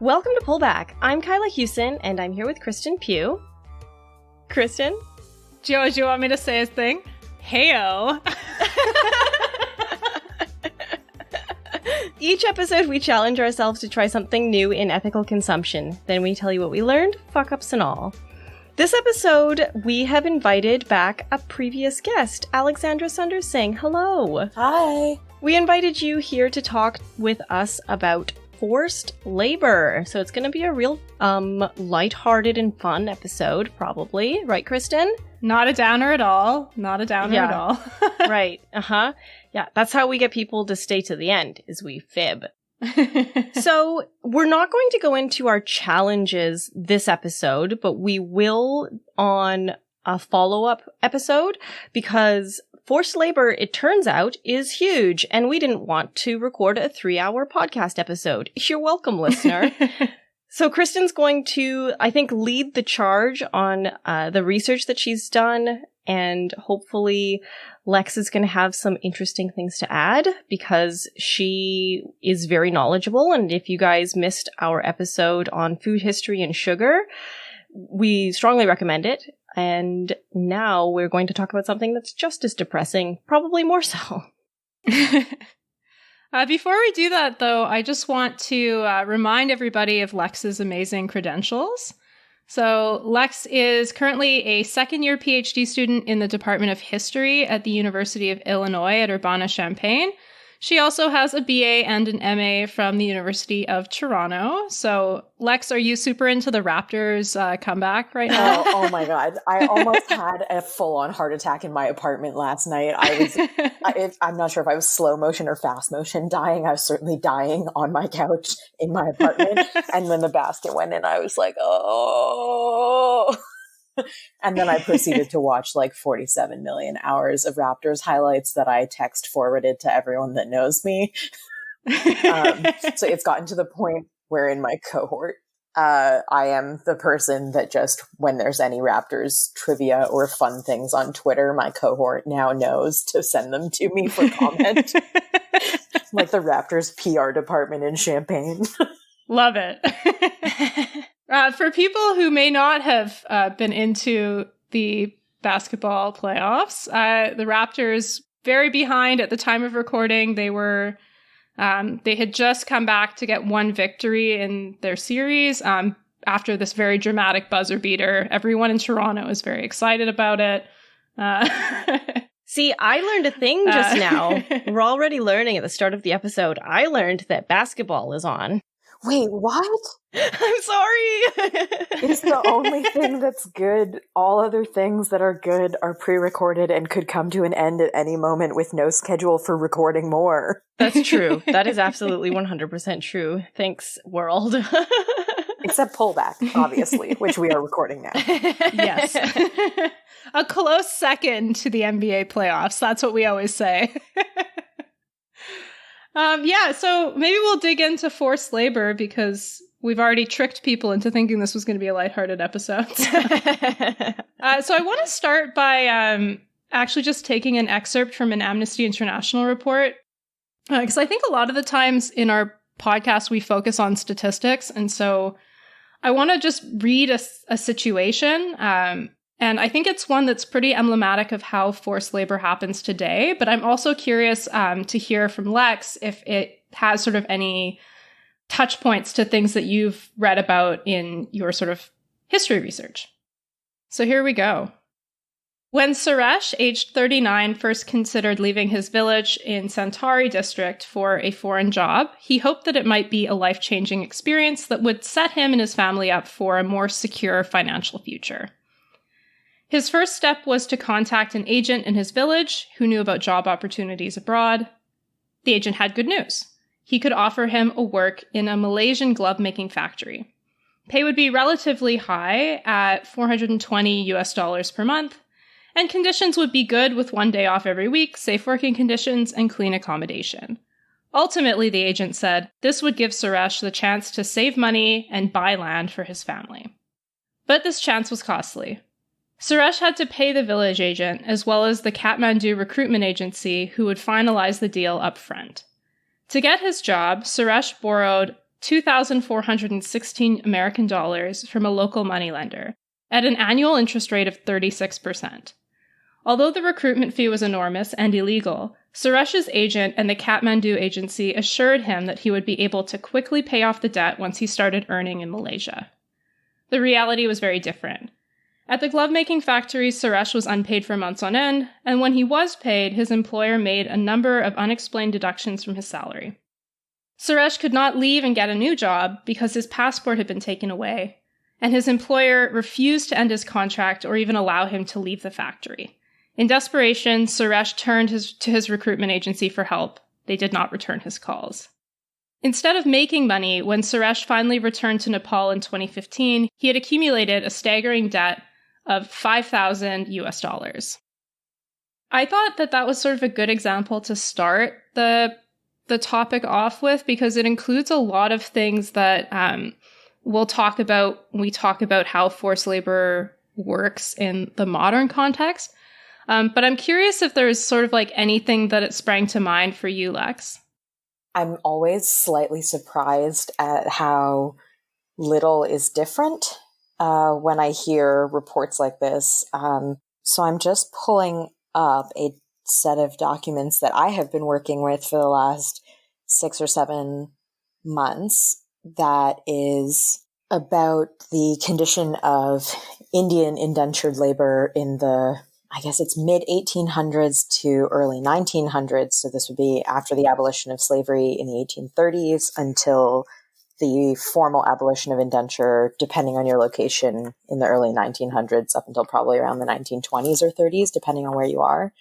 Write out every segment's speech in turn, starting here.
Welcome to Pullback. I'm Kyla Hewson, and I'm here with Kristen Pugh. Kristen? Joe, do you want me to say his thing? Heyo! Each episode, we challenge ourselves to try something new in ethical consumption. Then we tell you what we learned, fuck-ups and all. This episode, we have invited back a previous guest, Alexandra Sundarsingh. Hello! Hi! We invited you here to talk with us about forced labor. So it's going to be a real lighthearted and fun episode, probably. Right, Kristen? Not a downer at all. Not a downer at all. Right. Uh-huh. Yeah, that's how we get people to stay to the end, is we fib. So we're not going to go into our challenges this episode, but we will on a follow-up episode because forced labor, it turns out, is huge, and we didn't want to record a 3-hour podcast episode. You're welcome, listener. So Kristen's going to, I think, lead the charge on the research that she's done, and hopefully Lex is going to have some interesting things to add because she is very knowledgeable, and if you guys missed our episode on food history and sugar, we strongly recommend it. And now we're going to talk about something that's just as depressing, probably more so. Before we do that, though, I just want to remind everybody of Lex's amazing credentials. So Lex is currently a second-year PhD student in the Department of History at the University of Illinois at Urbana-Champaign. She also has a BA and an MA from the University of Toronto. So, Lex, are you super into the Raptors comeback right now? Oh my God. I almost had a full-on heart attack in my apartment last night. I'm not sure if I was slow motion or fast motion dying. I was certainly dying on my couch in my apartment. And when the basket went in, I was like, oh... And then I proceeded to watch like 47 million hours of Raptors highlights that I text forwarded to everyone that knows me. So it's gotten to the point where in my cohort, I am the person that just, when there's any Raptors trivia or fun things on Twitter, my cohort now knows to send them to me for comment. Like the Raptors PR department in Champaign. Love it. For people who may not have been into the basketball playoffs, the Raptors very behind at the time of recording. They had just come back to get one victory in their series after this very dramatic buzzer beater. Everyone in Toronto is very excited about it. See, I learned a thing just now. We're already learning at the start of the episode. I learned that basketball is on. Wait, what? I'm sorry. It's the only thing that's good. All other things that are good are pre-recorded and could come to an end at any moment with no schedule for recording more. That's true. That is absolutely 100% true. Thanks, world. Except Pullback, obviously, which we are recording now. Yes. A close second to the NBA playoffs. That's what we always say. So maybe we'll dig into forced labor because we've already tricked people into thinking this was going to be a lighthearted episode. So I want to start by actually just taking an excerpt from an Amnesty International report. Because I think a lot of the times in our podcast, we focus on statistics. And so I want to just read a situation. And I think it's one that's pretty emblematic of how forced labor happens today. But I'm also curious to hear from Lex if it has sort of any touch points to things that you've read about in your sort of history research. So here we go. When Suresh, aged 39, first considered leaving his village in Santari district for a foreign job, he hoped that it might be a life-changing experience that would set him and his family up for a more secure financial future. His first step was to contact an agent in his village who knew about job opportunities abroad. The agent had good news. He could offer him a work in a Malaysian glove-making factory. Pay would be relatively high at $420 per month, and conditions would be good with 1 day off every week, safe working conditions, and clean accommodation. Ultimately, the agent said, this would give Suresh the chance to save money and buy land for his family. But this chance was costly. Suresh had to pay the village agent as well as the Kathmandu recruitment agency who would finalize the deal up front. To get his job, Suresh borrowed $2,416 American dollars from a local moneylender at an annual interest rate of 36%. Although the recruitment fee was enormous and illegal, Suresh's agent and the Kathmandu agency assured him that he would be able to quickly pay off the debt once he started earning in Malaysia. The reality was very different. At the glove-making factory, Suresh was unpaid for months on end, and when he was paid, his employer made a number of unexplained deductions from his salary. Suresh could not leave and get a new job because his passport had been taken away, and his employer refused to end his contract or even allow him to leave the factory. In desperation, Suresh turned to his recruitment agency for help. They did not return his calls. Instead of making money, when Suresh finally returned to Nepal in 2015, he had accumulated a staggering debt of $5,000. I thought that was sort of a good example to start the topic off with, because it includes a lot of things that we'll talk about when we talk about how forced labor works in the modern context. But I'm curious if there's sort of like anything that it sprang to mind for you, Lex. I'm always slightly surprised at how little is different when I hear reports like this. So I'm just pulling up a set of documents that I have been working with for the last 6 or 7 months that is about the condition of Indian indentured labor in the, I guess it's mid-1800s to early 1900s. So this would be after the abolition of slavery in the 1830s until the formal abolition of indenture, depending on your location, in the early 1900s up until probably around the 1920s or 30s, depending on where you are.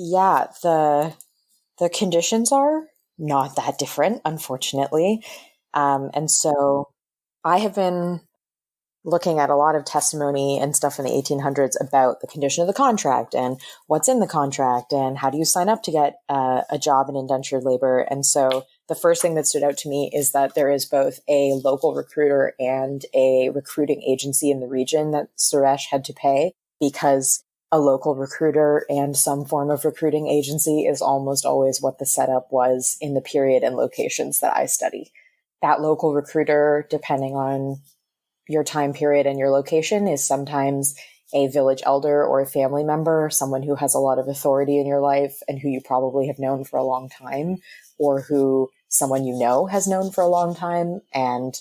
Yeah, the conditions are not that different, unfortunately. And so I have been looking at a lot of testimony and stuff in the 1800s about the condition of the contract and what's in the contract and how do you sign up to get a job in indentured labor. And so the first thing that stood out to me is that there is both a local recruiter and a recruiting agency in the region that Suresh had to pay, because a local recruiter and some form of recruiting agency is almost always what the setup was in the period and locations that I study. That local recruiter, depending on your time period and your location, is sometimes a village elder or a family member, someone who has a lot of authority in your life and who you probably have known for a long time, or who someone you know has known for a long time. And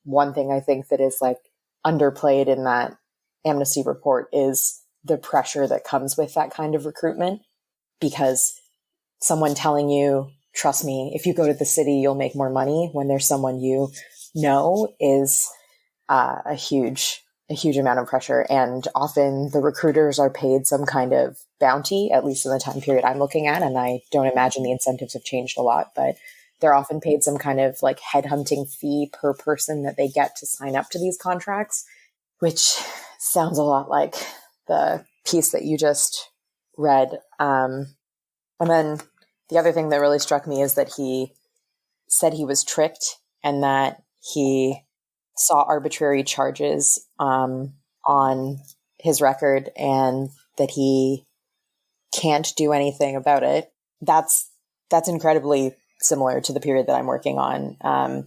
one thing I think that is like underplayed in that amnesty report is the pressure that comes with that kind of recruitment, because someone telling you, trust me, if you go to the city, you'll make more money when there's someone you know is a huge amount of pressure. And often the recruiters are paid some kind of bounty, at least in the time period I'm looking at. And I don't imagine the incentives have changed a lot, but they're often paid some kind of like headhunting fee per person that they get to sign up to these contracts, which sounds a lot like the piece that you just read. And then the other thing that really struck me is that he said he was tricked and that he saw arbitrary charges on his record and that he can't do anything about it. That's incredibly similar to the period that I'm working on. I'm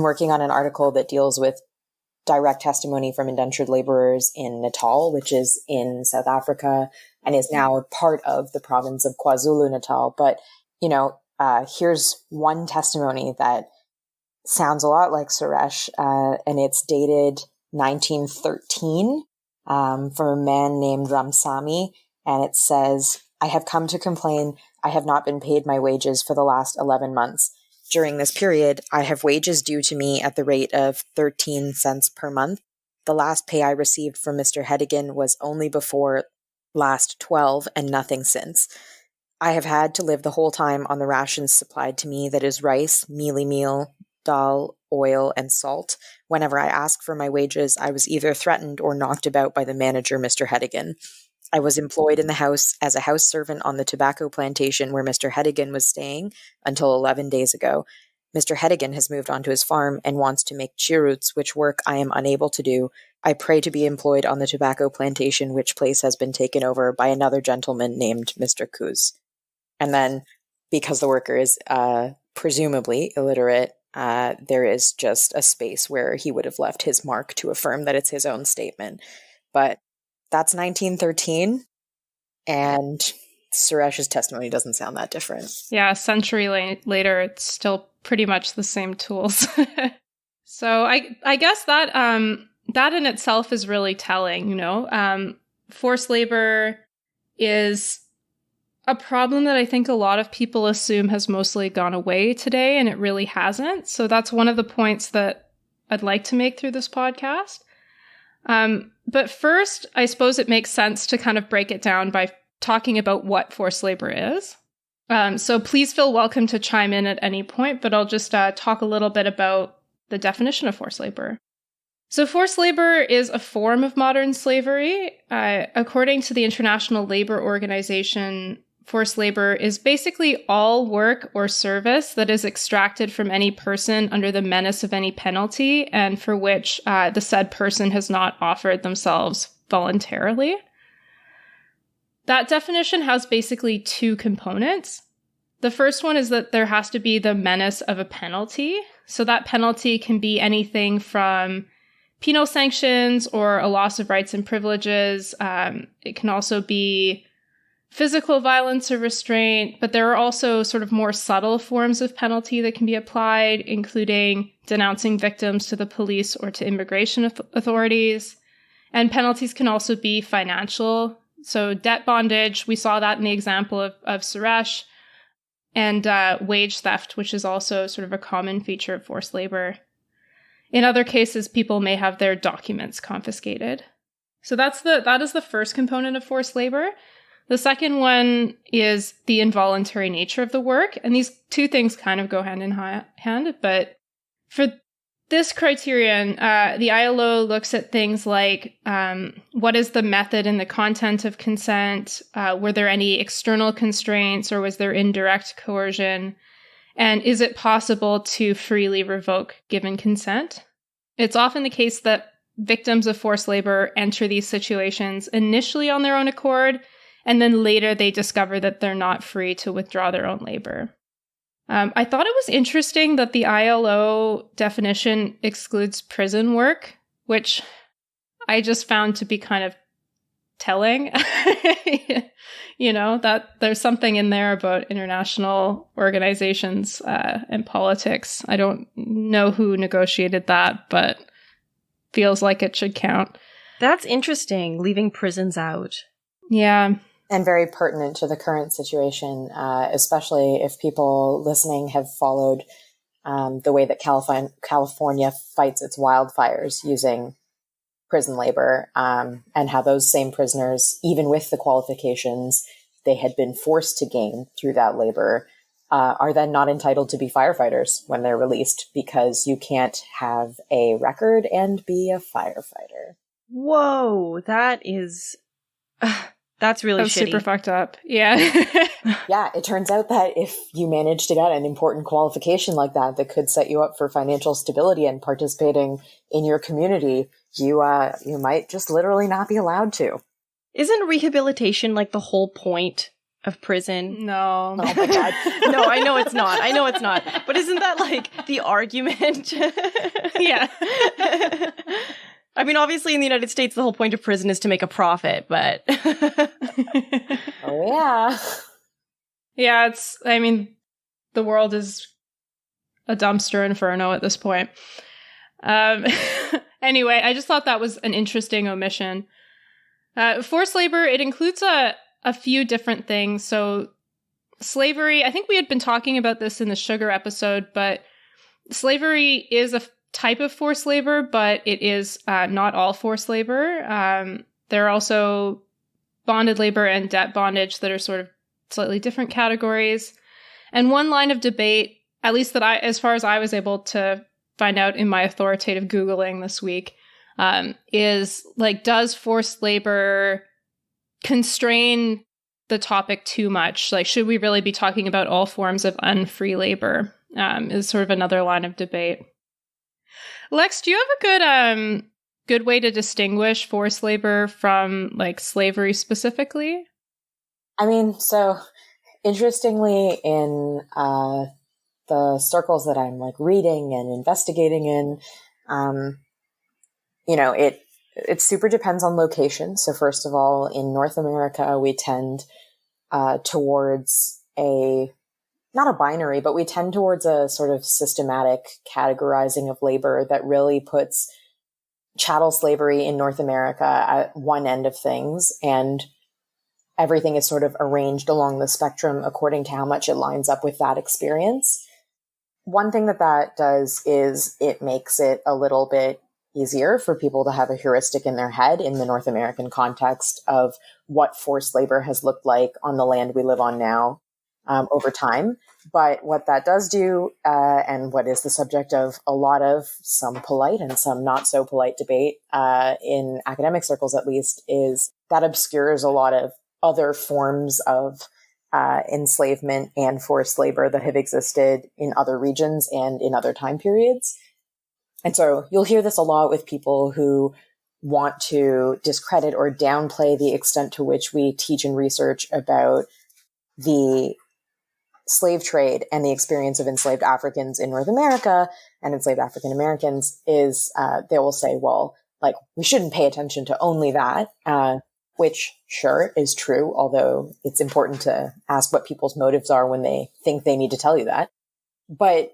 working on an article that deals with direct testimony from indentured laborers in Natal, which is in South Africa and is now a part of the province of KwaZulu-Natal. But, here's one testimony that sounds a lot like Suresh, and it's dated 1913 from a man named Ramsamy. And it says, "I have come to complain. I have not been paid my wages for the last 11 months. During this period, I have wages due to me at the rate of 13 cents per month. The last pay I received from Mr. Hedigan was only before last 12 and nothing since. I have had to live the whole time on the rations supplied to me, that is rice, mealie meal, dal, oil, and salt. Whenever I asked for my wages, I was either threatened or knocked about by the manager, Mr. Hedigan. I was employed in the house as a house servant on the tobacco plantation where Mr. Hedigan was staying until 11 days ago. Mr. Hedigan has moved onto his farm and wants to make cheeruts, which work I am unable to do. I pray to be employed on the tobacco plantation, which place has been taken over by another gentleman named Mr. Kuz." And then, because the worker is presumably illiterate, there is just a space where he would have left his mark to affirm that it's his own statement. But that's 1913, and Suresh's testimony doesn't sound that different. Yeah, a century later, it's still pretty much the same tools. So I guess that that in itself is really telling, you know. Forced labor is a problem that I think a lot of people assume has mostly gone away today, and it really hasn't. So that's one of the points that I'd like to make through this podcast. But first, I suppose it makes sense to kind of break it down by talking about what forced labor is. So please feel welcome to chime in at any point, but I'll just talk a little bit about the definition of forced labor. So forced labor is a form of modern slavery. According to the International Labor Organization, forced labor is basically all work or service that is extracted from any person under the menace of any penalty and for which the said person has not offered themselves voluntarily. That definition has basically two components. The first one is that there has to be the menace of a penalty. So that penalty can be anything from penal sanctions or a loss of rights and privileges. It can also be physical violence or restraint, but there are also sort of more subtle forms of penalty that can be applied, including denouncing victims to the police or to immigration authorities. And penalties can also be financial. So debt bondage, we saw that in the example of Suresh, and wage theft, which is also sort of a common feature of forced labor. In other cases, people may have their documents confiscated. So that is the first component of forced labor. The second one is the involuntary nature of the work. And these two things kind of go hand in hand. But for this criterion, the ILO looks at things like what is the method and the content of consent? Were there any external constraints or was there indirect coercion? And is it possible to freely revoke given consent? It's often the case that victims of forced labor enter these situations initially on their own accord, and then later they discover that they're not free to withdraw their own labor. I thought it was interesting that the ILO definition excludes prison work, which I just found to be kind of telling. You know, that there's something in there about international organizations and politics. I don't know who negotiated that, but feels like it should count. That's interesting, leaving prisons out. Yeah. And very pertinent to the current situation, especially if people listening have followed the way that California fights its wildfires using prison labor, and how those same prisoners, even with the qualifications they had been forced to gain through that labor, are then not entitled to be firefighters when they're released because you can't have a record and be a firefighter. Whoa, that is... That's really shitty. Super fucked up. Yeah. Yeah, it turns out that if you manage to get an important qualification like that could set you up for financial stability and participating in your community, you might just literally not be allowed to. Isn't rehabilitation like the whole point of prison? No. Oh my God. No, I know it's not. But isn't that like the argument? Yeah. I mean, obviously in the United States, the whole point of prison is to make a profit, but... Oh, yeah. Yeah, I mean, the world is a dumpster inferno at this point. Anyway, I just thought that was an interesting omission. Forced labor, it includes a few different things. So slavery, I think we had been talking about this in the sugar episode, but slavery is a type of forced labor, but it is not all forced labor. There are also bonded labor and debt bondage that are sort of slightly different categories. And one line of debate, at least that as far as I was able to find out in my authoritative Googling this week, is like, does forced labor constrain the topic too much? Like, should we really be talking about all forms of unfree labor? Is sort of another line of debate. Lex, do you have a good way to distinguish forced labor from like slavery specifically? I mean, so interestingly, in the the circles that I'm like reading and investigating in, it super depends on location. So first of all, in North America, we tend towards not a binary, but we tend towards a sort of systematic categorizing of labor that really puts chattel slavery in North America at one end of things, and everything is sort of arranged along the spectrum according to how much it lines up with that experience. One thing that does is it makes it a little bit easier for people to have a heuristic in their head in the North American context of what forced labor has looked like on the land we live on now over time. But what that does do, and what is the subject of a lot of some polite and some not so polite debate in academic circles at least, is that obscures a lot of other forms of enslavement and forced labor that have existed in other regions and in other time periods. And so you'll hear this a lot with people who want to discredit or downplay the extent to which we teach and research about the slave trade and the experience of enslaved Africans in North America and enslaved African Americans is they will say, well, like, we shouldn't pay attention to only that, which sure is true, although it's important to ask what people's motives are when they think they need to tell you that. But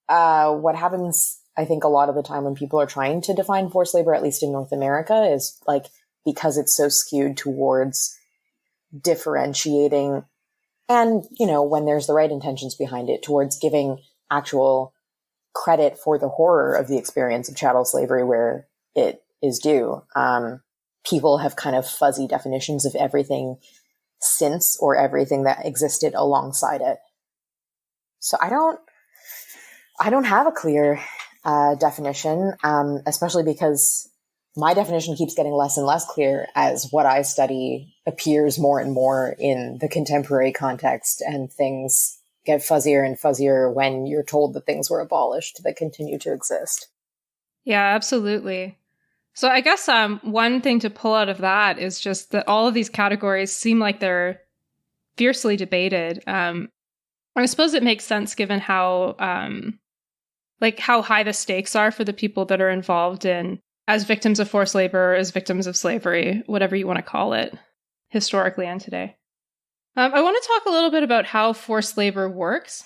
what happens, I think, a lot of the time when people are trying to define forced labor, at least in North America, is like, because it's so skewed towards differentiating and, when there's the right intentions behind it, towards giving actual credit for the horror of the experience of chattel slavery where it is due. People have kind of fuzzy definitions of everything since, or everything that existed alongside it. So I don't have a clear definition, especially because my definition keeps getting less and less clear as what I study appears more and more in the contemporary context, and things get fuzzier and fuzzier when you're told that things were abolished that continue to exist. Yeah, absolutely. So I guess one thing to pull out of that is just that all of these categories seem like they're fiercely debated. I suppose it makes sense given how high the stakes are for the people that are involved in as victims of forced labor, as victims of slavery, whatever you want to call it, historically and today. I want to talk a little bit about how forced labor works.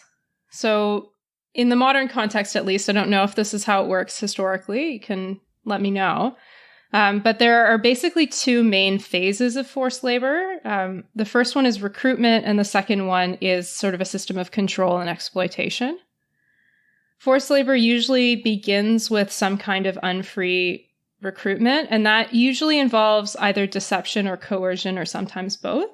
So in the modern context, at least, I don't know if this is how it works historically. You can let me know. But there are basically two main phases of forced labor. The first one is recruitment, and the second one is sort of a system of control and exploitation. Forced labor usually begins with some kind of unfree recruitment, and that usually involves either deception or coercion, or sometimes both.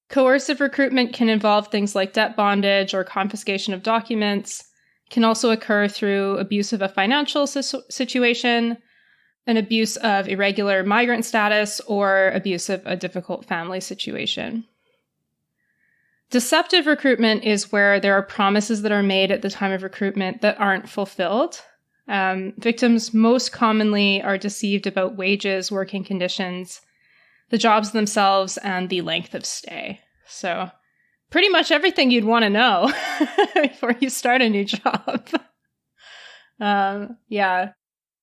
Coercive recruitment can involve things like debt bondage or confiscation of documents. It can also occur through abuse of a financial situation, an abuse of irregular migrant status, or abuse of a difficult family situation. Deceptive recruitment is where there are promises that are made at the time of recruitment that aren't fulfilled. Victims most commonly are deceived about wages, working conditions, the jobs themselves, and the length of stay. So pretty much everything you'd want to know before you start a new job. Yeah.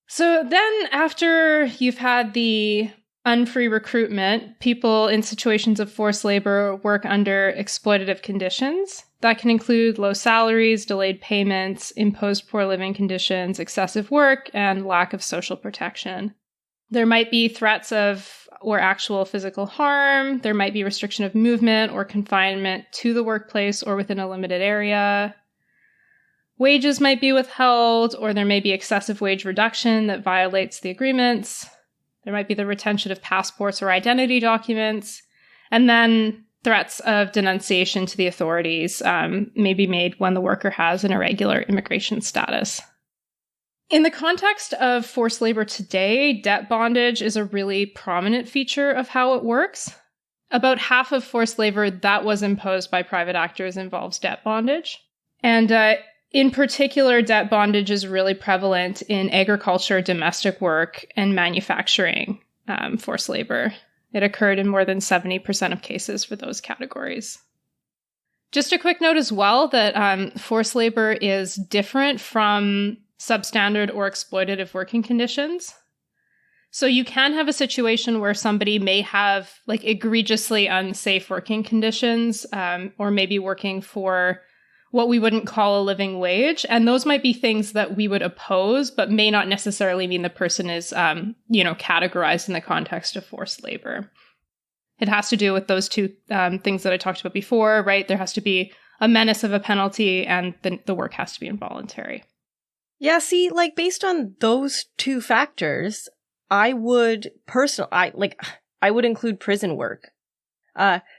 So then after you've had the unfree recruitment, people in situations of forced labor work under exploitative conditions. That can include low salaries, delayed payments, imposed poor living conditions, excessive work, and lack of social protection. There might be threats of or actual physical harm. There might be restriction of movement or confinement to the workplace or within a limited area. Wages might be withheld, or there may be excessive wage reduction that violates the agreements. There might be the retention of passports or identity documents. And then threats of denunciation to the authorities may be made when the worker has an irregular immigration status. In the context of forced labor today, debt bondage is a really prominent feature of how it works. About half of forced labor that was imposed by private actors involves debt bondage. And in particular, debt bondage is really prevalent in agriculture, domestic work, and manufacturing forced labor. It occurred in more than 70% of cases for those categories. Just a quick note as well that forced labor is different from substandard or exploitative working conditions. So you can have a situation where somebody may have like egregiously unsafe working conditions, or maybe working for what we wouldn't call a living wage. And those might be things that we would oppose, but may not necessarily mean the person is, categorized in the context of forced labor. It has to do with those two things that I talked about before, right? There has to be a menace of a penalty, and the work has to be involuntary. Yeah, see, like based on those two factors, I would include prison work.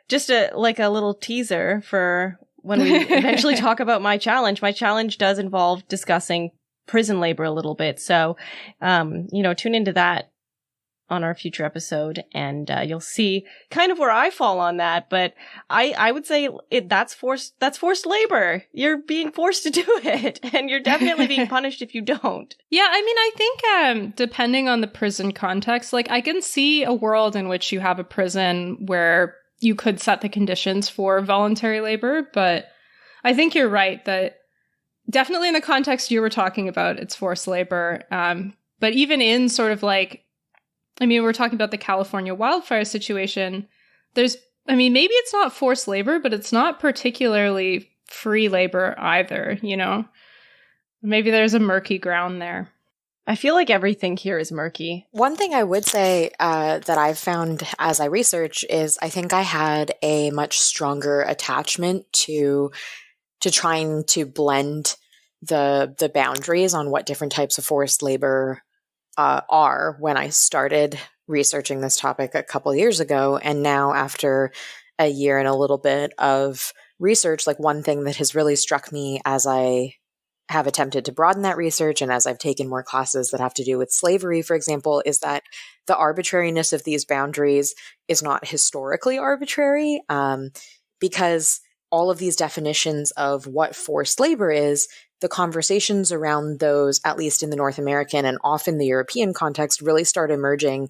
Just a little teaser for when we eventually talk about my challenge. My challenge does involve discussing prison labor a little bit. So, tune into that on our future episode, and you'll see kind of where I fall on that. But I would say that's forced labor. You're being forced to do it, and you're definitely being punished if you don't. Yeah, I mean, I think depending on the prison context, like I can see a world in which you have a prison where you could set the conditions for voluntary labor, but I think you're right that definitely in the context you were talking about, it's forced labor. But even in sort of we're talking about the California wildfire situation. Maybe it's not forced labor, but it's not particularly free labor either, Maybe there's a murky ground there. I feel like everything here is murky. One thing I would say that I've found as I research is I think I had a much stronger attachment to trying to blend the boundaries on what different types of forced labor are when I started researching this topic a couple years ago. And now after a year and a little bit of research, like one thing that has really struck me as I have attempted to broaden that research and as I've taken more classes that have to do with slavery, for example, is that the arbitrariness of these boundaries is not historically arbitrary, because all of these definitions of what forced labor is, the conversations around those, at least in the North American and often the European context, really start emerging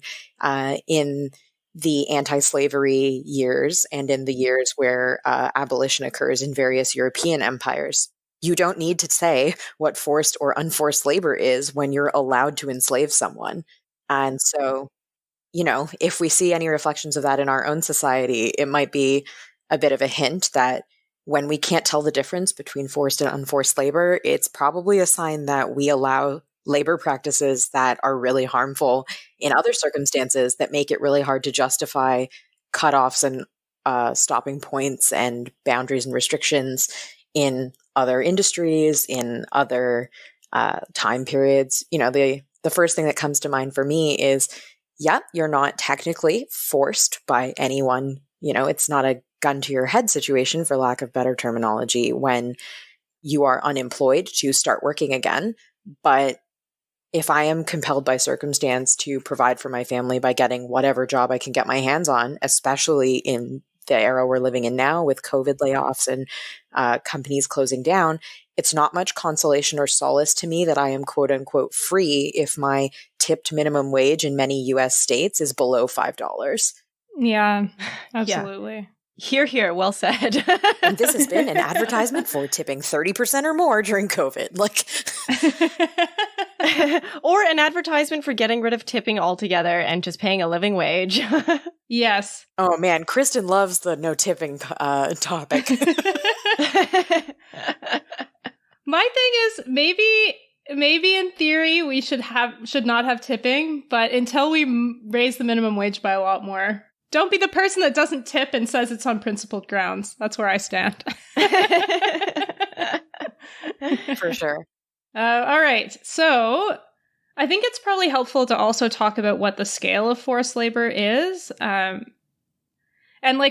in the anti-slavery years and in the years where abolition occurs in various European empires. You don't need to say what forced or unforced labor is when you're allowed to enslave someone. And so, if we see any reflections of that in our own society, it might be a bit of a hint that when we can't tell the difference between forced and unforced labor, it's probably a sign that we allow labor practices that are really harmful in other circumstances that make it really hard to justify cutoffs and stopping points and boundaries and restrictions in other industries, in other time periods. The first thing that comes to mind for me is, you're not technically forced by anyone. It's not a gun to your head situation, for lack of better terminology, when you are unemployed to start working again. But if I am compelled by circumstance to provide for my family by getting whatever job I can get my hands on, especially in the era we're living in now with COVID layoffs and companies closing down, it's not much consolation or solace to me that I am quote unquote free if my tipped minimum wage in many US states is below $5. Yeah, absolutely. Yeah. Hear, well said. And this has been an advertisement for tipping 30% or more during COVID. Or an advertisement for getting rid of tipping altogether and just paying a living wage. Yes. Oh man, Kristen loves the no tipping topic. My thing is maybe in theory we should not have tipping, but until we raise the minimum wage by a lot more, don't be the person that doesn't tip and says it's on principled grounds. That's where I stand. For sure. All right. So I think it's probably helpful to also talk about what the scale of forced labor is. And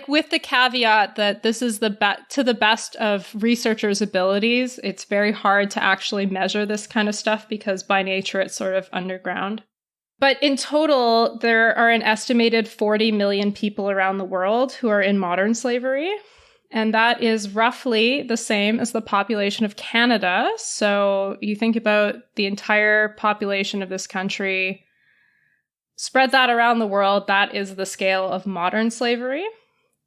with the caveat that this is to the best of researchers' abilities, it's very hard to actually measure this kind of stuff because by nature it's sort of underground. But in total, there are an estimated 40 million people around the world who are in modern slavery. And that is roughly the same as the population of Canada. So you think about the entire population of this country, spread that around the world, that is the scale of modern slavery.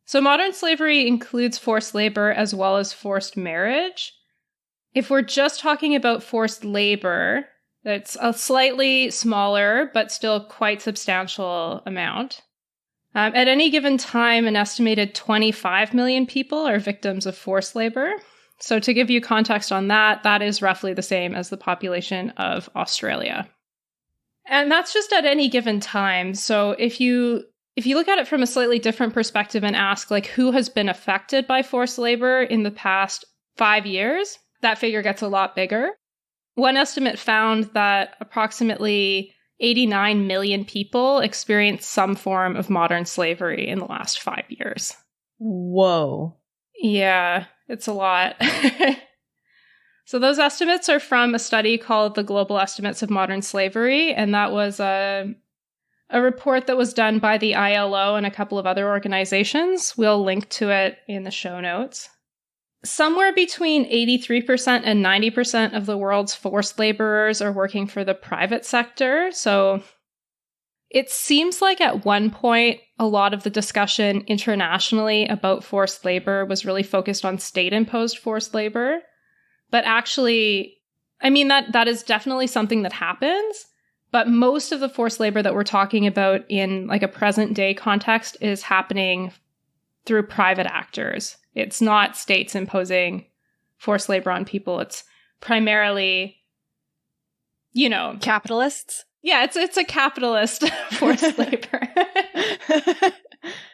So modern slavery includes forced labor as well as forced marriage. If we're just talking about forced labor, it's a slightly smaller but still quite substantial amount. At any given time, an estimated 25 million people are victims of forced labor. So to give you context on that, that is roughly the same as the population of Australia. And that's just at any given time. So if you look at it from a slightly different perspective and ask, like, who has been affected by forced labor in the past 5 years, that figure gets a lot bigger. One estimate found that approximately 89 million people experienced some form of modern slavery in the last 5 years. Whoa. Yeah, it's a lot. So those estimates are from a study called the Global Estimates of Modern Slavery, and that was a report that was done by the ILO and a couple of other organizations. We'll link to it in the show notes. Somewhere between 83% and 90% of the world's forced laborers are working for the private sector. So it seems like at one point, a lot of the discussion internationally about forced labor was really focused on state-imposed forced labor. But actually, I mean, that is definitely something that happens. But most of the forced labor that we're talking about in like a present day context is happening through private actors. It's not states imposing forced labor on people. It's primarily, Capitalists? Yeah, it's a capitalist forced labor.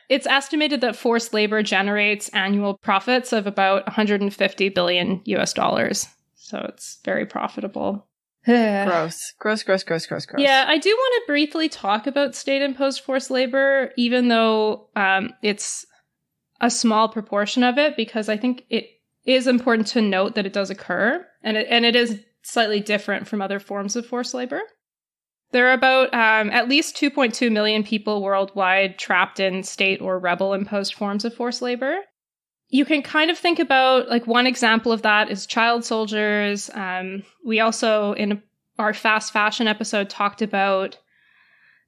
It's estimated that forced labor generates annual profits of about 150 billion US dollars. So it's very profitable. Gross. Yeah, I do want to briefly talk about state-imposed forced labor, even though it's a small proportion of it, because I think it is important to note that it does occur, and it is slightly different from other forms of forced labor. There are about at least 2.2 million people worldwide trapped in state or rebel-imposed forms of forced labor. You can kind of think about, like, one example of that is child soldiers. We also, in our fast fashion episode, talked about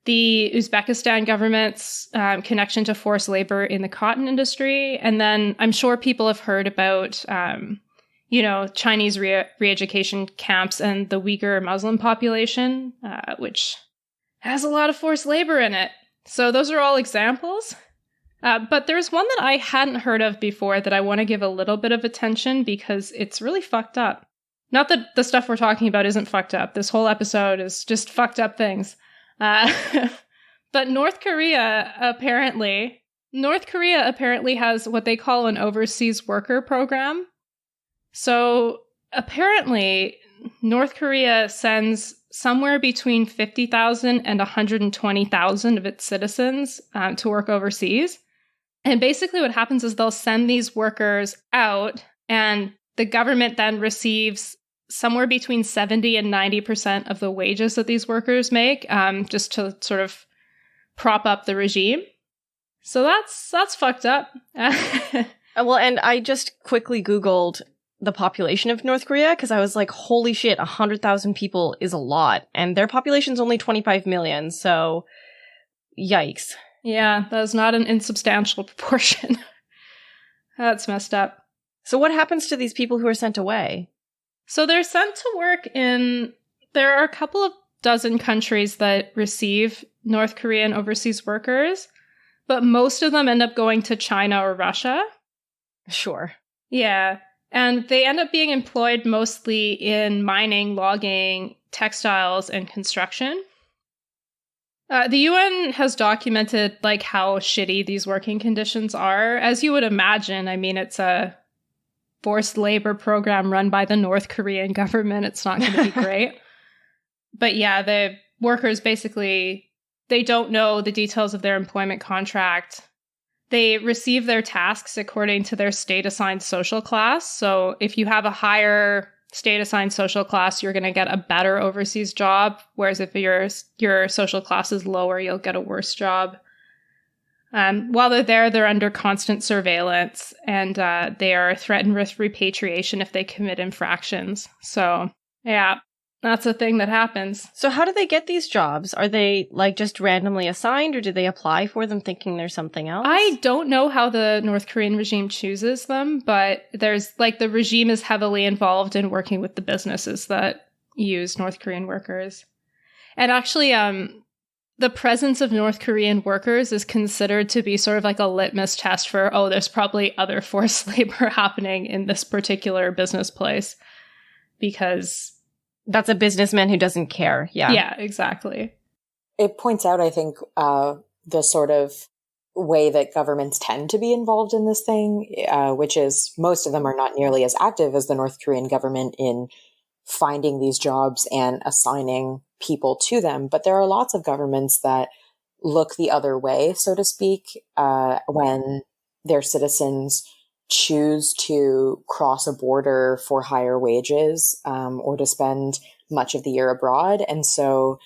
the Uzbekistan government's connection to forced labor in the cotton industry. And then I'm sure people have heard about, Chinese re-education camps and the Uyghur Muslim population, which has a lot of forced labor in it. So those are all examples. But there's one that I hadn't heard of before that I want to give a little bit of attention because it's really fucked up. Not that the stuff we're talking about isn't fucked up. This whole episode is just fucked up things. But North Korea apparently has what they call an overseas worker program. So apparently North Korea sends somewhere between 50,000 and 120,000 of its citizens to work overseas. And basically what happens is they'll send these workers out, and the government then receives somewhere between 70 and 90% of the wages that these workers make, just to sort of prop up the regime. So that's fucked up. Well, and I just quickly Googled the population of North Korea because I was like, holy shit, 100,000 people is a lot. And their population's only 25 million, so yikes. Yeah, that is not an insubstantial proportion. That's messed up. So what happens to these people who are sent away? So they're sent to work there are a couple of dozen countries that receive North Korean overseas workers, but most of them end up going to China or Russia. Sure. Yeah. And they end up being employed mostly in mining, logging, textiles, and construction. The UN has documented like how shitty these working conditions are. As you would imagine, I mean, it's a forced labor program run by the North Korean government. It's not going to be great. But yeah, the workers basically, they don't know the details of their employment contract. They receive their tasks according to their state-assigned social class. So if you have a higher state-assigned social class, you're going to get a better overseas job. Whereas if your social class is lower, you'll get a worse job. While they're there, they're under constant surveillance, and they are threatened with repatriation if they commit infractions. So, yeah. That's a thing that happens. So how do they get these jobs? Are they like just randomly assigned, or do they apply for them thinking there's something else? I don't know how the North Korean regime chooses them, but there's like the regime is heavily involved in working with the businesses that use North Korean workers. And actually, the presence of North Korean workers is considered to be sort of like a litmus test for, oh, there's probably other forced labor happening in this particular business place, because that's a businessman who doesn't care. Yeah. Yeah, exactly. It points out, I think, the sort of way that governments tend to be involved in this thing, which is most of them are not nearly as active as the North Korean government in finding these jobs and assigning people to them. But there are lots of governments that look the other way, so to speak, when their citizens choose to cross a border for higher wages, or to spend much of the year abroad. And so,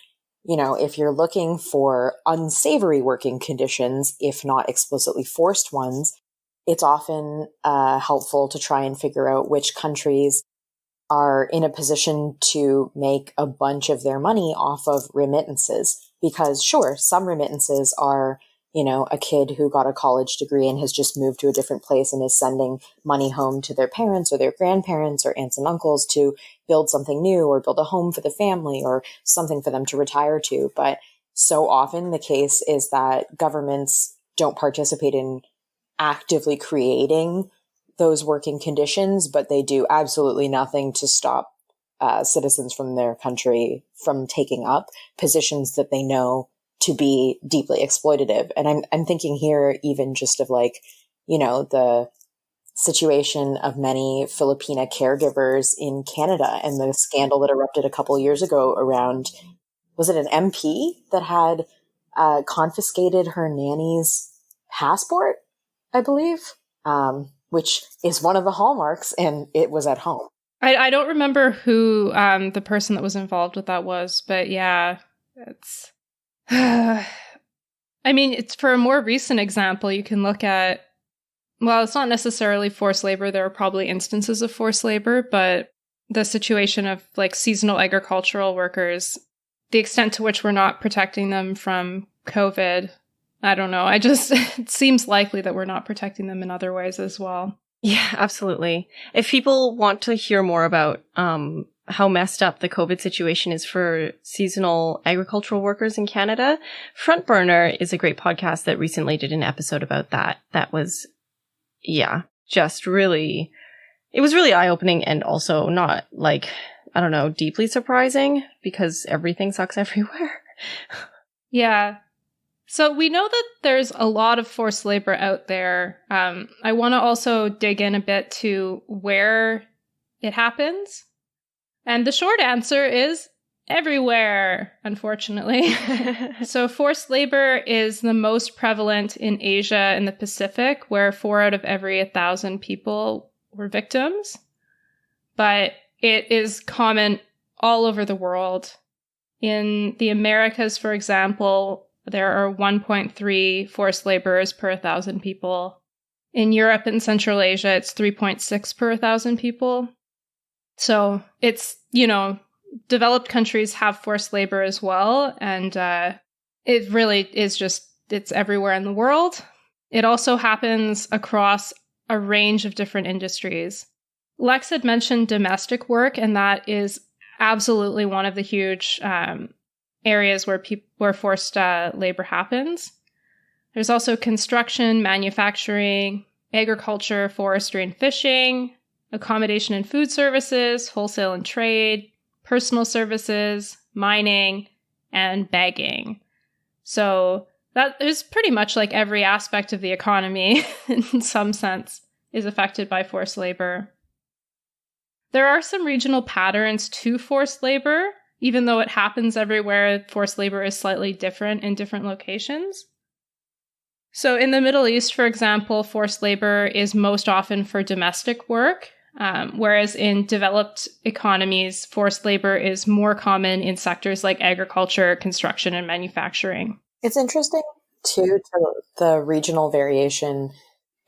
you know, if you're looking for unsavory working conditions, if not explicitly forced ones, it's often helpful to try and figure out which countries are in a position to make a bunch of their money off of remittances. Because sure, some remittances are, you know, a kid who got a college degree and has just moved to a different place and is sending money home to their parents or their grandparents or aunts and uncles to build something new or build a home for the family or something for them to retire to. But so often the case is that governments don't participate in actively creating those working conditions, but they do absolutely nothing to stop citizens from their country from taking up positions that they know to be deeply exploitative. And I'm thinking here even just of like, you know, the situation of many Filipina caregivers in Canada and the scandal that erupted a couple of years ago around, was it an MP that had confiscated her nanny's passport, I believe, which is one of the hallmarks, and it was at home. I don't remember who the person that was involved with that was, but yeah, it's... I mean, it's for a more recent example, you can look at, well, it's not necessarily forced labor. There are probably instances of forced labor, but the situation of like seasonal agricultural workers, the extent to which we're not protecting them from COVID, I don't know. It seems likely that we're not protecting them in other ways as well. Yeah, absolutely. If people want to hear more about how messed up the COVID situation is for seasonal agricultural workers in Canada, Front Burner is a great podcast that recently did an episode about that. That was, yeah, just really, it was really eye-opening and also not like, I don't know, deeply surprising because everything sucks everywhere. Yeah. So we know that there's a lot of forced labor out there. I want to also dig in a bit to where it happens. And the short answer is everywhere, unfortunately. So forced labor is the most prevalent in Asia and the Pacific, where 4 out of every 1,000 people were victims. But it is common all over the world. In the Americas, for example, there are 1.3 forced laborers per 1,000 people. In Europe and Central Asia, it's 3.6 per 1,000 people. So it's, you know, developed countries have forced labor as well. And it really is just, it's everywhere in the world. It also happens across a range of different industries. Lex had mentioned domestic work, and that is absolutely one of the huge areas where forced labor happens. There's also construction, manufacturing, agriculture, forestry and fishing, accommodation and food services, wholesale and trade, personal services, mining, and begging. So that is pretty much like every aspect of the economy, in some sense, is affected by forced labor. There are some regional patterns to forced labor. Even though it happens everywhere, forced labor is slightly different in different locations. So in the Middle East, for example, forced labor is most often for domestic work, whereas in developed economies, forced labor is more common in sectors like agriculture, construction, and manufacturing. It's interesting, too, to the regional variation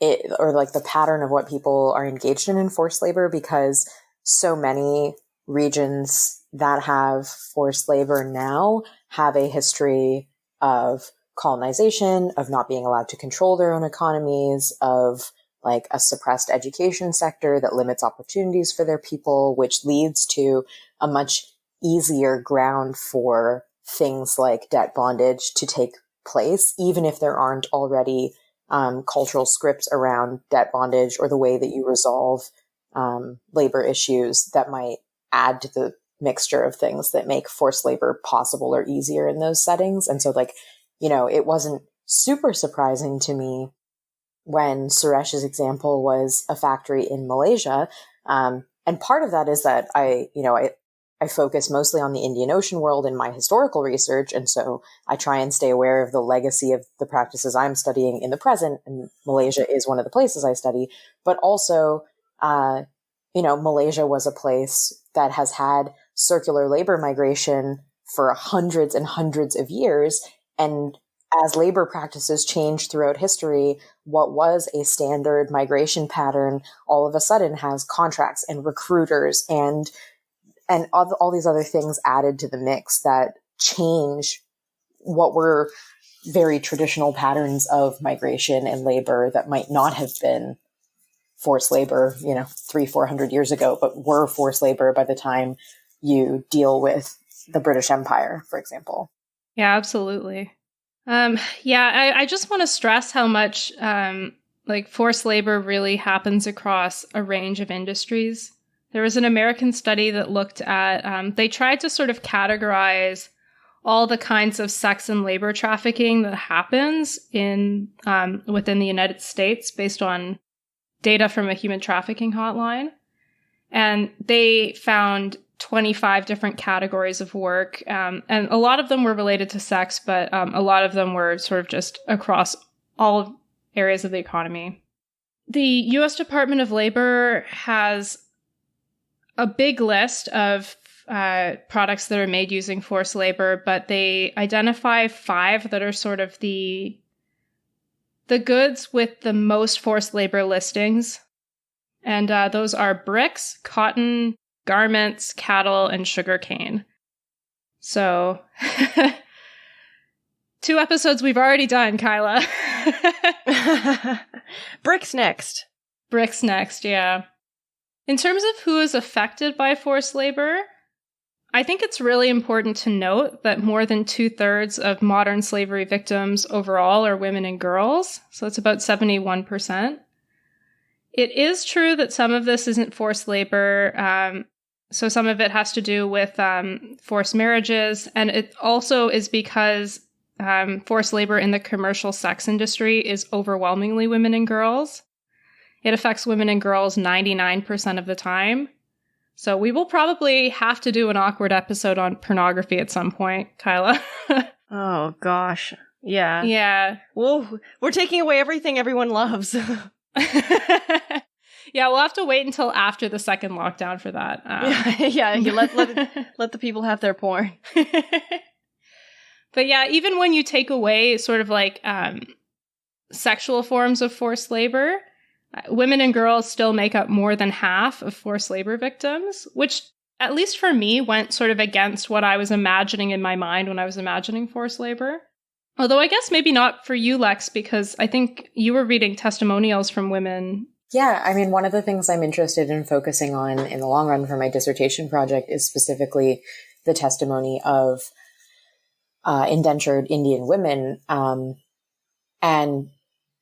or like the pattern of what people are engaged in forced labor, because so many regions that have forced labor now have a history of colonization, of not being allowed to control their own economies, of like a suppressed education sector that limits opportunities for their people, which leads to a much easier ground for things like debt bondage to take place, even if there aren't already cultural scripts around debt bondage or the way that you resolve labor issues that might add to the mixture of things that make forced labor possible or easier in those settings. And so like, it wasn't super surprising to me when Suresh's example was a factory in Malaysia. And part of that is that I focus mostly on the Indian Ocean world in my historical research. And so I try and stay aware of the legacy of the practices I'm studying in the present. And Malaysia is one of the places I study, but also, Malaysia was a place that has had circular labor migration for hundreds and hundreds of years. And as labor practices changed throughout history, what was a standard migration pattern all of a sudden has contracts and recruiters and all these other things added to the mix that change what were very traditional patterns of migration and labor that might not have been forced labor, 300-400 years ago, but were forced labor by the time you deal with the British Empire, for example. Yeah, absolutely. I just want to stress how much forced labor really happens across a range of industries. There was an American study that looked at, they tried to sort of categorize all the kinds of sex and labor trafficking that happens within the United States based on data from a human trafficking hotline. And they found 25 different categories of work. And a lot of them were related to sex, but a lot of them were sort of just across all areas of the economy. The U.S. Department of Labor has a big list of products that are made using forced labor, but they identify 5 that are sort of the goods with the most forced labor listings. And those are bricks, cotton, garments, cattle, and sugarcane. So 2 episodes we've already done, Kyla. Bricks next. Bricks next, yeah. In terms of who is affected by forced labor, I think it's really important to note that more than 2/3 of modern slavery victims overall are women and girls. So it's about 71%. It is true that some of this isn't forced labor. So some of it has to do with forced marriages. And it also is because forced labor in the commercial sex industry is overwhelmingly women and girls. It affects women and girls 99% of the time. So we will probably have to do an awkward episode on pornography at some point, Kyla. Oh, gosh. Yeah. Yeah. Well, we're taking away everything everyone loves. Yeah, we'll have to wait until after the second lockdown for that. You let the people have their porn. But yeah, even when you take away sort of like sexual forms of forced labor, women and girls still make up more than half of forced labor victims, which, at least for me, went sort of against what I was imagining in my mind when I was imagining forced labor. Although I guess maybe not for you, Lex, because I think you were reading testimonials from women. Yeah, I mean, one of the things I'm interested in focusing on in the long run for my dissertation project is specifically the testimony of indentured Indian women. And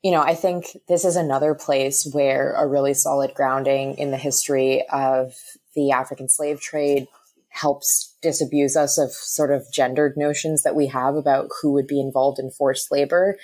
I think this is another place where a really solid grounding in the history of the African slave trade helps disabuse us of sort of gendered notions that we have about who would be involved in forced labor.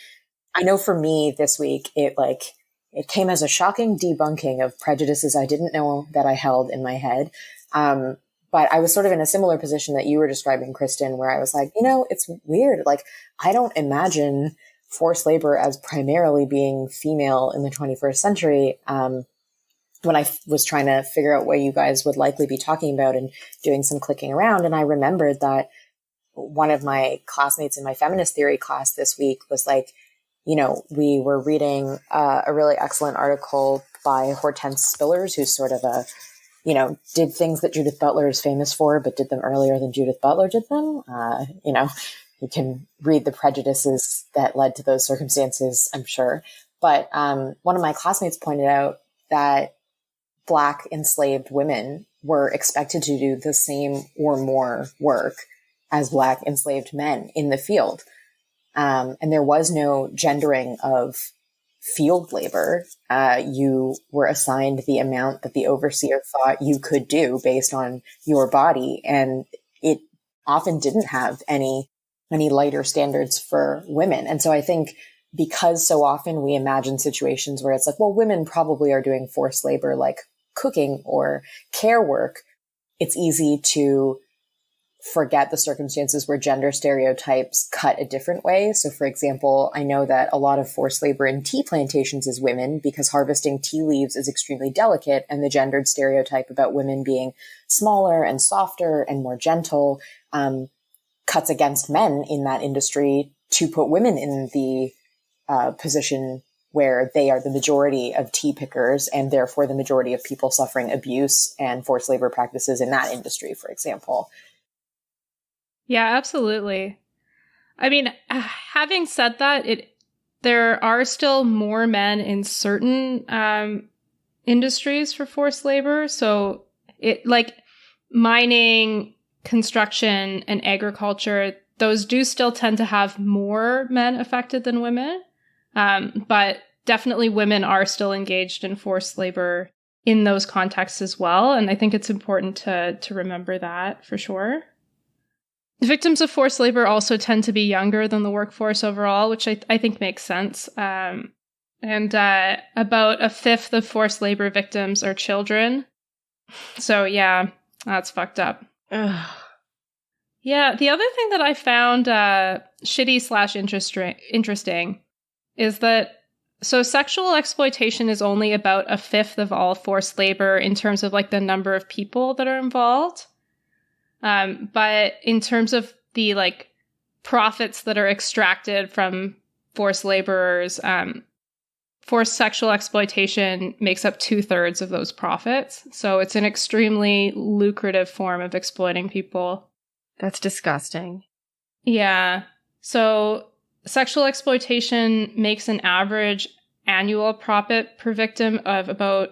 I know for me this week, it came as a shocking debunking of prejudices I didn't know that I held in my head. But I was sort of in a similar position that you were describing, Kristen, where I was like, it's weird. Like, I don't imagine forced labor as primarily being female in the 21st century. When I was trying to figure out what you guys would likely be talking about and doing some clicking around. And I remembered that one of my classmates in my feminist theory class this week was like, we were reading a really excellent article by Hortense Spillers, who's sort of a did things that Judith Butler is famous for, but did them earlier than Judith Butler did them. You can read the prejudices that led to those circumstances, I'm sure. But one of my classmates pointed out that Black enslaved women were expected to do the same or more work as Black enslaved men in the field. And there was no gendering of field labor. You were assigned the amount that the overseer thought you could do based on your body. And it often didn't have any lighter standards for women. And so I think because so often we imagine situations where it's like, well, women probably are doing forced labor like cooking or care work, it's easy to forget the circumstances where gender stereotypes cut a different way. So for example, I know that a lot of forced labor in tea plantations is women because harvesting tea leaves is extremely delicate, and the gendered stereotype about women being smaller and softer and more gentle cuts against men in that industry to put women in the position where they are the majority of tea pickers and therefore the majority of people suffering abuse and forced labor practices in that industry, for example. Yeah, absolutely. I mean, having said that, there are still more men in certain industries for forced labor. So like mining, construction, and agriculture, those do still tend to have more men affected than women. But definitely women are still engaged in forced labor in those contexts as well. And I think it's important to remember that for sure. Victims of forced labor also tend to be younger than the workforce overall, which I think makes sense. And about a fifth of forced labor victims are children. So yeah, that's fucked up. Ugh. Yeah, the other thing that I found shitty/interesting is that so sexual exploitation is only about a fifth of all forced labor in terms of like the number of people that are involved. But in terms of the like profits that are extracted from forced laborers, forced sexual exploitation makes up 2/3 of those profits. So it's an extremely lucrative form of exploiting people. That's disgusting. Yeah. So sexual exploitation makes an average annual profit per victim of about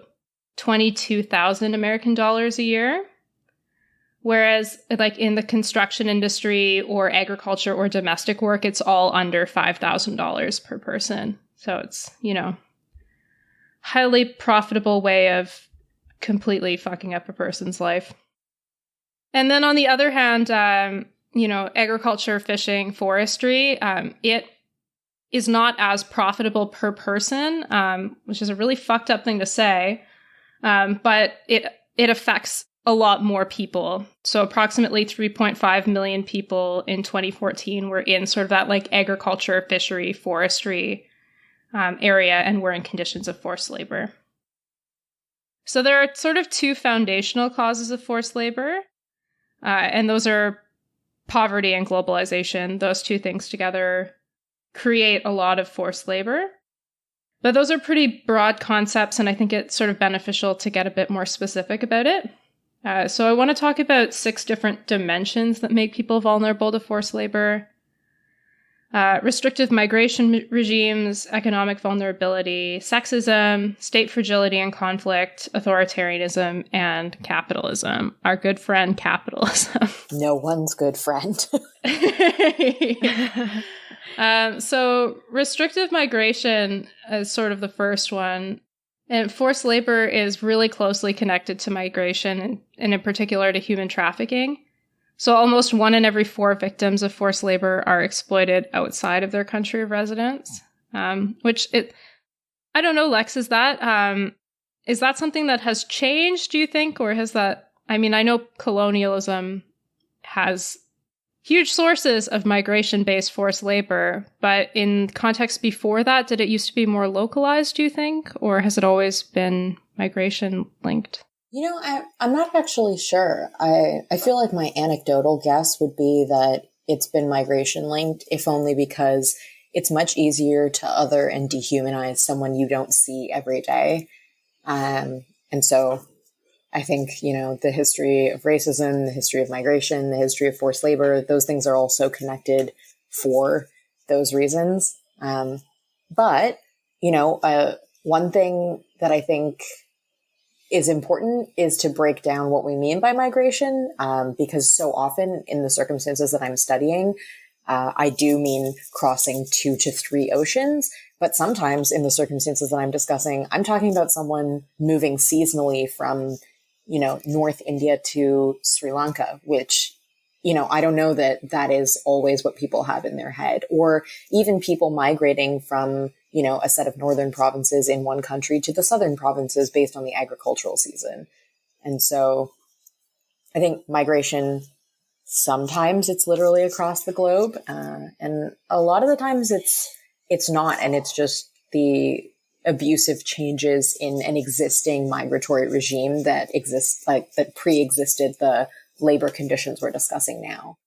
22,000 American dollars a year. Whereas like in the construction industry or agriculture or domestic work, it's all under $5,000 per person. So it's, highly profitable way of completely fucking up a person's life. And then on the other hand, agriculture, fishing, forestry, it is not as profitable per person, which is a really fucked up thing to say. But it affects a lot more people. So approximately 3.5 million people in 2014 were in sort of that like agriculture, fishery, forestry area and were in conditions of forced labor. So there are sort of two foundational causes of forced labor, and those are poverty and globalization. Those two things together create a lot of forced labor. But those are pretty broad concepts, and I think it's sort of beneficial to get a bit more specific about it. So I want to talk about 6 different dimensions that make people vulnerable to forced labor. Restrictive migration regimes, economic vulnerability, sexism, state fragility and conflict, authoritarianism, and capitalism. Our good friend, capitalism. No one's good friend. So restrictive migration is sort of the first one. And forced labor is really closely connected to migration and in particular to human trafficking. So almost 1 in every 4 victims of forced labor are exploited outside of their country of residence. I don't know, Lex, is that something that has changed, do you think? Or has that, I know colonialism has huge sources of migration-based forced labor, but in context before that, did it used to be more localized, do you think? Or has it always been migration-linked? I'm not actually sure. I feel like my anecdotal guess would be that it's been migration-linked, if only because it's much easier to other and dehumanize someone you don't see every day. And so I think, the history of racism, the history of migration, the history of forced labor, those things are also connected for those reasons. But, one thing that I think is important is to break down what we mean by migration, because so often in the circumstances that I'm studying, I do mean crossing 2 to 3 oceans. But sometimes in the circumstances that I'm discussing, I'm talking about someone moving seasonally from, North India to Sri Lanka, which, I don't know that that is always what people have in their head, or even people migrating from, a set of northern provinces in one country to the southern provinces based on the agricultural season. And so I think migration, sometimes it's literally across the globe. And a lot of the times it's not, and it's just the abusive changes in an existing migratory regime that exists, that pre-existed the labor conditions we're discussing now.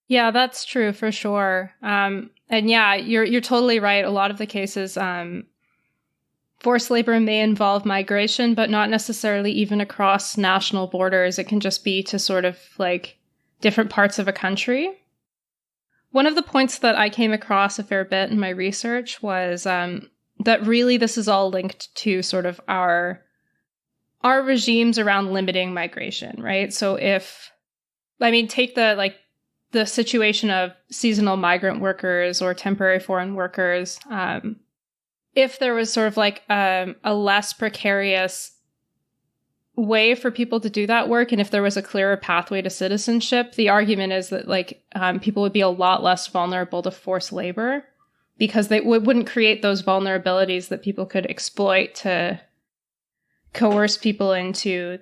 Yeah, that's true for sure. And yeah, you're totally right. A lot of the cases, forced labor may involve migration, but not necessarily even across national borders. It can just be to sort of like different parts of a country. One of the points that I came across a fair bit in my research was that really this is all linked to sort of our regimes around limiting migration, right? So take the situation of seasonal migrant workers or temporary foreign workers, if there was sort of like a less precarious way for people to do that work, and if there was a clearer pathway to citizenship, the argument is that people would be a lot less vulnerable to forced labor because they wouldn't create those vulnerabilities that people could exploit to coerce people into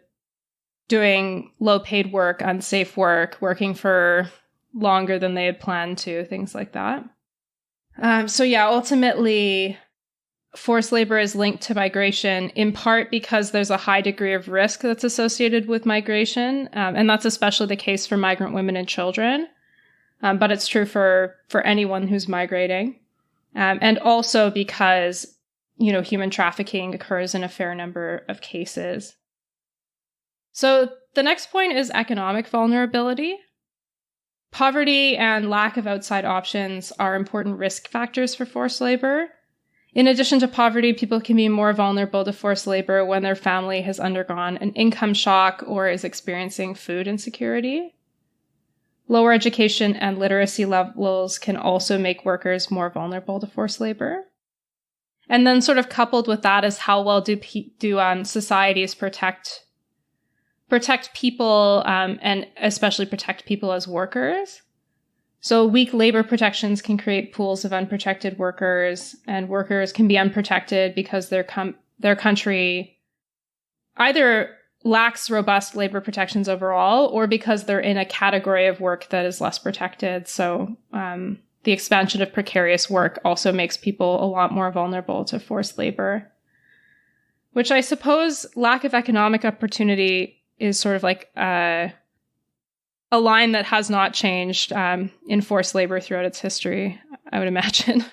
doing low-paid work, unsafe work, working for longer than they had planned to, things like that. Ultimately, forced labor is linked to migration, in part because there's a high degree of risk that's associated with migration, and that's especially the case for migrant women and children, but it's true for anyone who's migrating, and also because, human trafficking occurs in a fair number of cases. So the next point is economic vulnerability. Poverty and lack of outside options are important risk factors for forced labor. In addition to poverty, people can be more vulnerable to forced labor when their family has undergone an income shock or is experiencing food insecurity. Lower education and literacy levels can also make workers more vulnerable to forced labor. And then sort of coupled with that is how well do societies protect people, and especially protect people as workers. So weak labor protections can create pools of unprotected workers, and workers can be unprotected because their country either lacks robust labor protections overall, or because they're in a category of work that is less protected. So the expansion of precarious work also makes people a lot more vulnerable to forced labor, which I suppose lack of economic opportunity is sort of like a line that has not changed in forced labor throughout its history, I would imagine.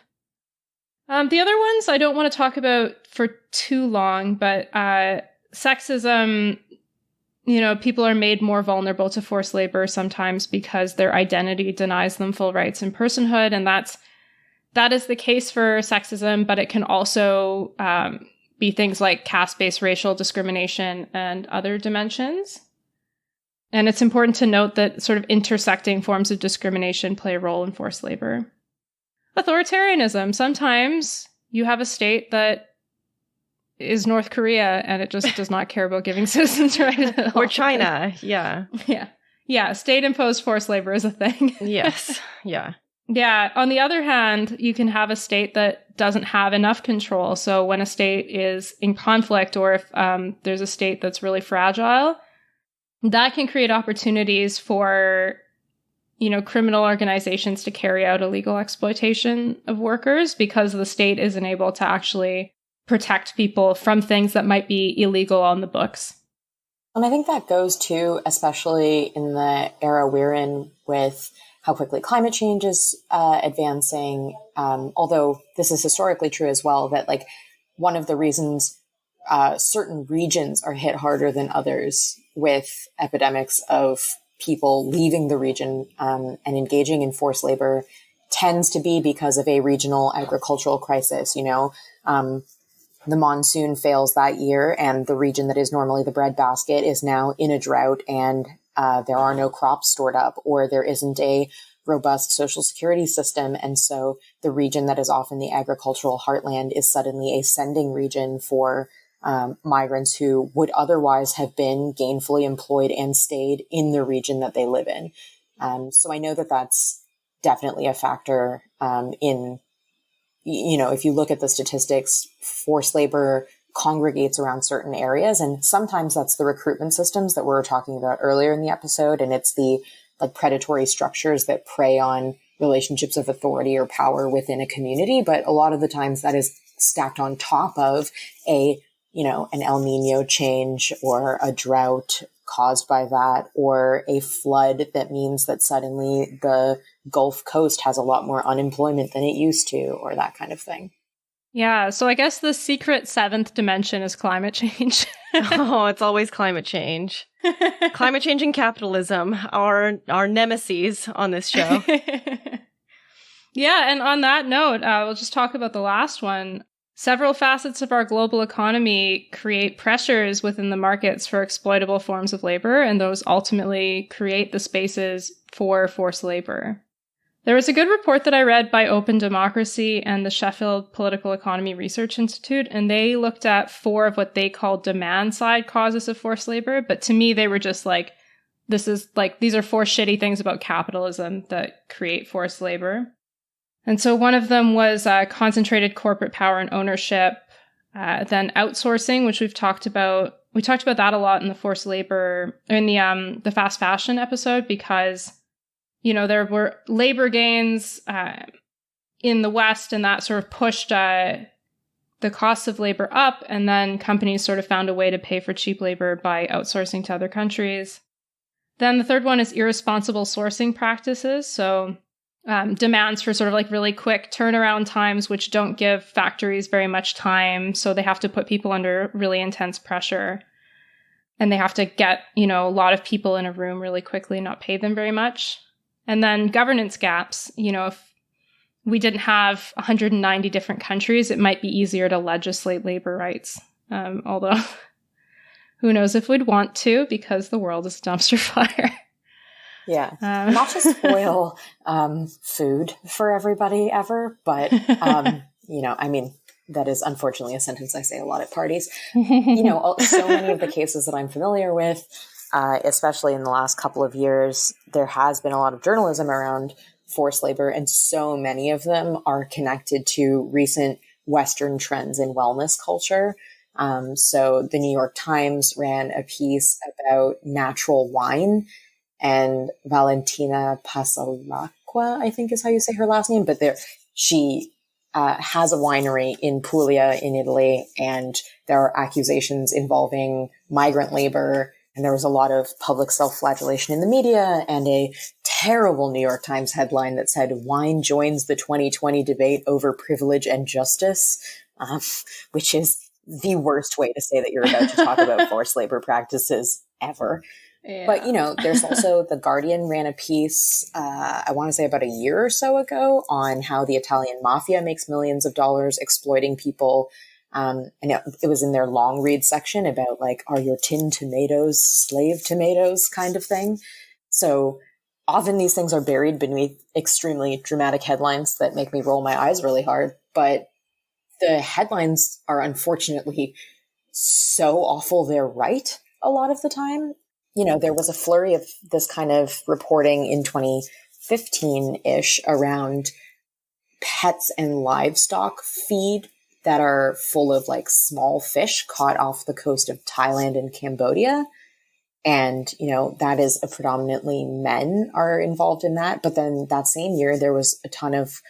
The other ones I don't want to talk about for too long, but sexism, people are made more vulnerable to forced labor sometimes because their identity denies them full rights and personhood, and that is the case for sexism, but it can also be things like caste-based racial discrimination and other dimensions. And it's important to note that sort of intersecting forms of discrimination play a role in forced labor. Authoritarianism. Sometimes you have a state that is North Korea and it just does not care about giving citizens rights at all. Or China, yeah. Yeah, state-imposed forced labor is a thing. Yes, yeah. Yeah, on the other hand, you can have a state that doesn't have enough control. So when a state is in conflict, or if there's a state that's really fragile, that can create opportunities for, criminal organizations to carry out illegal exploitation of workers because the state isn't able to actually protect people from things that might be illegal on the books. And I think that goes to, especially in the era we're in with how quickly climate change is advancing, although this is historically true as well, that one of the reasons certain regions are hit harder than others with epidemics of people leaving the region and engaging in forced labor tends to be because of a regional agricultural crisis. The monsoon fails that year, and the region that is normally the breadbasket is now in a drought, and there are no crops stored up, or there isn't a robust social security system. And so the region that is often the agricultural heartland is suddenly a sending region for migrants who would otherwise have been gainfully employed and stayed in the region that they live in. So I know that that's definitely a factor in, if you look at the statistics, forced labor congregates around certain areas. And sometimes that's the recruitment systems that we were talking about earlier in the episode. And it's the predatory structures that prey on relationships of authority or power within a community. But a lot of the times that is stacked on top of an El Nino change or a drought caused by that, or a flood that means that suddenly the Gulf Coast has a lot more unemployment than it used to, or that kind of thing. Yeah, so I guess the secret seventh dimension is climate change. Oh, it's always climate change. Climate change and capitalism are our nemeses on this show. Yeah, and on that note, we'll just talk about the last one. Several facets of our global economy create pressures within the markets for exploitable forms of labor, and those ultimately create the spaces for forced labor. There was a good report that I read by Open Democracy and the Sheffield Political Economy Research Institute, and they looked at 4 of what they call demand-side causes of forced labor, but to me they were just these are 4 shitty things about capitalism that create forced labor. And so one of them was concentrated corporate power and ownership, then outsourcing, which we've talked about. We talked about that a lot in the forced labor, in the fast fashion episode, because, there were labor gains in the West, and that sort of pushed the costs of labor up, and then companies sort of found a way to pay for cheap labor by outsourcing to other countries. Then the third one is irresponsible sourcing practices. So demands for sort of really quick turnaround times, which don't give factories very much time. So they have to put people under really intense pressure, and they have to get, a lot of people in a room really quickly and not pay them very much. And then governance gaps. If we didn't have 190 different countries, it might be easier to legislate labor rights. Although who knows if we'd want to, because the world is a dumpster fire. Yeah. Not just spoil food for everybody ever, but, that is unfortunately a sentence I say a lot at parties. So many of the cases that I'm familiar with, especially in the last couple of years, there has been a lot of journalism around forced labor, and so many of them are connected to recent Western trends in wellness culture. So the New York Times ran a piece about natural wine, and Valentina Passalacqua, I think is how you say her last name, but she has a winery in Puglia in Italy, and there are accusations involving migrant labor, and there was a lot of public self-flagellation in the media, and a terrible New York Times headline that said, "Wine joins the 2020 debate over privilege and justice," which is the worst way to say that you're about to talk about forced labor practices ever. Yeah. But, there's also The Guardian ran a piece, I want to say about a year or so ago, on how the Italian mafia makes millions of dollars exploiting people. And it was in their long read section about are your tinned tomatoes slave tomatoes kind of thing. So often these things are buried beneath extremely dramatic headlines that make me roll my eyes really hard. But the headlines are unfortunately so awful they're right a lot of the time. There was a flurry of this kind of reporting in 2015-ish around pets and livestock feed that are full of small fish caught off the coast of Thailand and Cambodia. And, that is predominantly men are involved in that. But then that same year, there was a ton of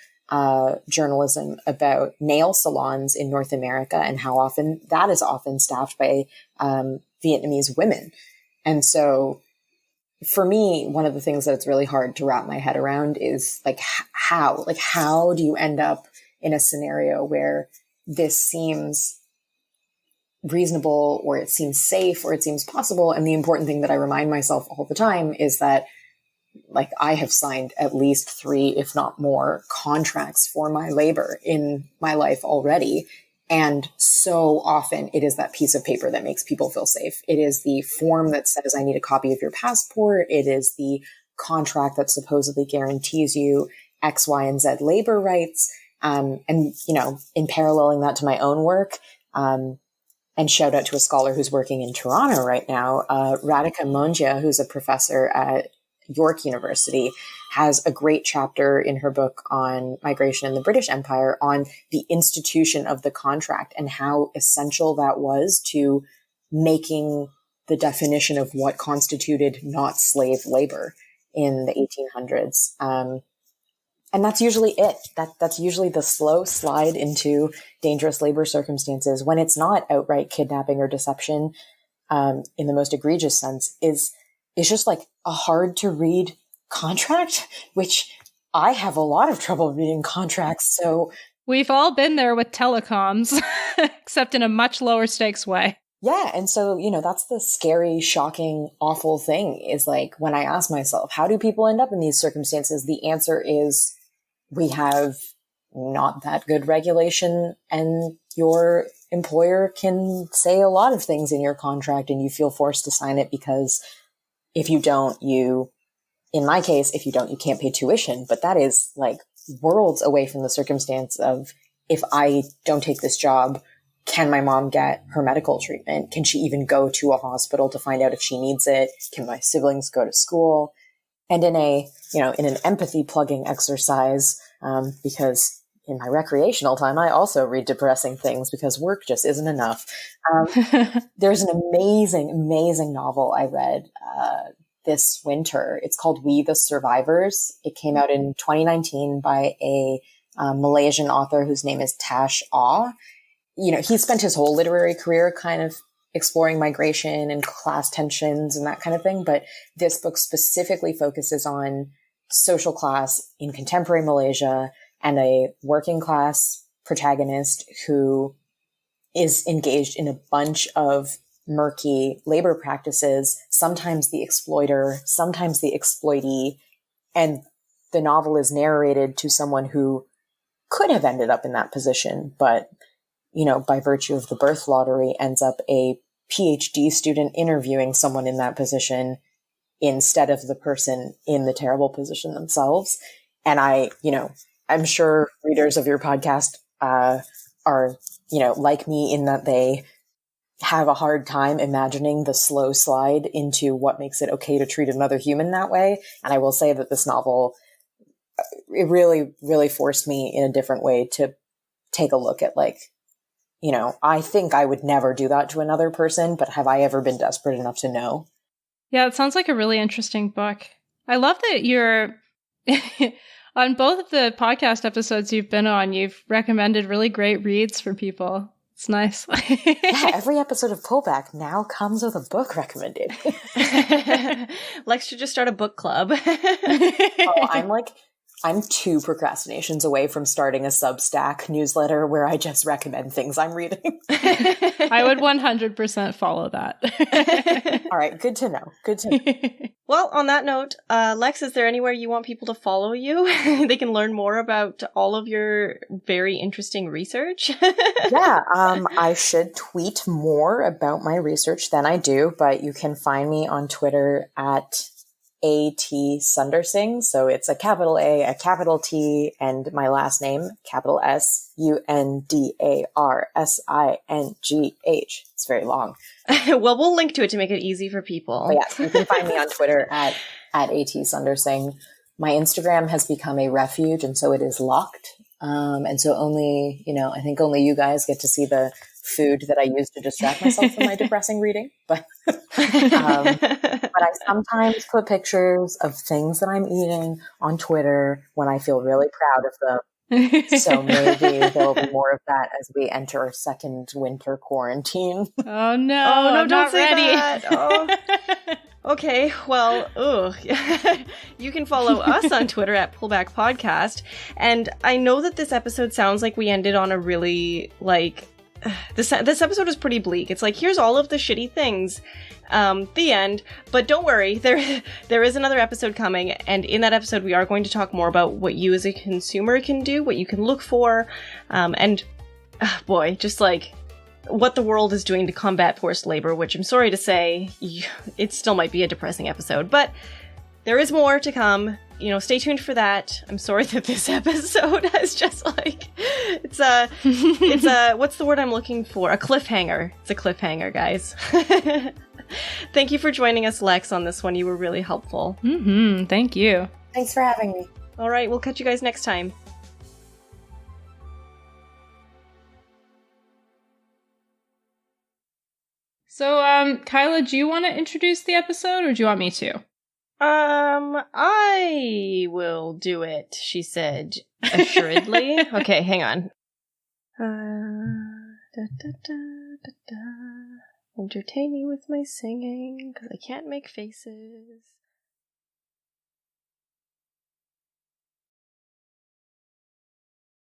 journalism about nail salons in North America and how often that is often staffed by Vietnamese women. And so for me, one of the things that it's really hard to wrap my head around is how do you end up in a scenario where this seems reasonable, or it seems safe, or it seems possible. And the important thing that I remind myself all the time is that, like, I have signed at least 3, if not more, contracts for my labor in my life already. And so often it is that piece of paper that makes people feel safe. It is the form that says, I need a copy of your passport. It is the contract that supposedly guarantees you X, Y, and Z labor rights. And, you know, in paralleling that to my own work, and shout out to a scholar who's working in Toronto right now, Radhika Mongia, who's a professor at York University, has a great chapter in her book on migration in the British Empire on the institution of the contract and how essential that was to making the definition of what constituted not slave labor in the 1800s. And that's usually it. That's usually the slow slide into dangerous labor circumstances when it's not outright kidnapping or deception, in the most egregious sense, is just like a hard to read contract, which I have a lot of trouble reading contracts. So we've all been there with telecoms, except in a much lower stakes way. Yeah. And so, you know, that's the scary, shocking, awful thing is like when I ask myself, how do people end up in these circumstances? The answer is we have not that good regulation, and your employer can say a lot of things in your contract and you feel forced to sign it because if you don't, in my case, if you don't, you can't pay tuition. But that is like worlds away from the circumstance of, if I don't take this job, can my mom get her medical treatment? Can she even go to a hospital to find out if she needs it? Can my siblings go to school? And in an empathy plugging exercise, because in my recreational time, I also read depressing things because work just isn't enough. There's an amazing, amazing novel I read this winter. It's called We the Survivors. It came out in 2019 by a Malaysian author whose name is Tash Aw. You know, he spent his whole literary career kind of exploring migration and class tensions and that kind of thing. But this book specifically focuses on social class in contemporary Malaysia and a working class protagonist who is engaged in a bunch of murky labor practices, sometimes the exploiter, sometimes the exploitee. And the novel is narrated to someone who could have ended up in that position, but, you know, by virtue of the birth lottery, ends up a PhD student interviewing someone in that position instead of the person in the terrible position themselves. And I'm sure readers of your podcast are, like me in that they have a hard time imagining the slow slide into what makes it okay to treat another human that way. And I will say that this novel, it really, really forced me in a different way to take a look at, like, you know, I think I would never do that to another person, but have I ever been desperate enough to know? Yeah, it sounds like a really interesting book. I love that you're on both of the podcast episodes you've been on, you've recommended really great reads for people. It's nice. Yeah, every episode of Pullback now comes with a book recommendation. Lex should just start a book club. I'm 2 procrastinations away from starting a Substack newsletter where I just recommend things I'm reading. I would 100% follow that. All right. Good to know. Good to know. Well, on that note, Lex, is there anywhere you want people to follow you? They can learn more about all of your very interesting research. Yeah. I should tweet more about my research than I do, but you can find me on Twitter at A.T. Sundarsingh. So it's a capital A, a capital T, and my last name, capital S-U-N-D-A-R-S-I-N-G-H. It's very long. Well, we'll link to it to make it easy for people. But yeah, you can find me on Twitter at A.T. Sundarsingh. My Instagram has become a refuge, and so it is locked. And so only, I think only you guys get to see the food that I use to distract myself from my depressing reading. But I sometimes put pictures of things that I'm eating on Twitter when I feel really proud of them. So maybe there'll be more of that as we enter our second winter quarantine. Oh no, don't say ready. That. Oh. Okay, well, you can follow us on Twitter at Pullback Podcast. And I know that this episode sounds like we ended on a really, this episode is pretty bleak. It's like, here's all of the shitty things. The end. But don't worry, there is another episode coming, and in that episode we are going to talk more about what you as a consumer can do, what you can look for, and boy, just like what the world is doing to combat forced labor, which I'm sorry to say, it still might be a depressing episode, but there is more to come. You know, stay tuned for that. I'm sorry that this episode has just like, it's a, what's the word I'm looking for? A cliffhanger. It's a cliffhanger, guys. Thank you for joining us, Lex, on this one. You were really helpful. Thank you. Thanks for having me. All right, we'll catch you guys next time. So, Kyla, do you want to introduce the episode, or do you want me to? I will do it, she said, assuredly. Okay, hang on. Entertain me with my singing, because I can't make faces.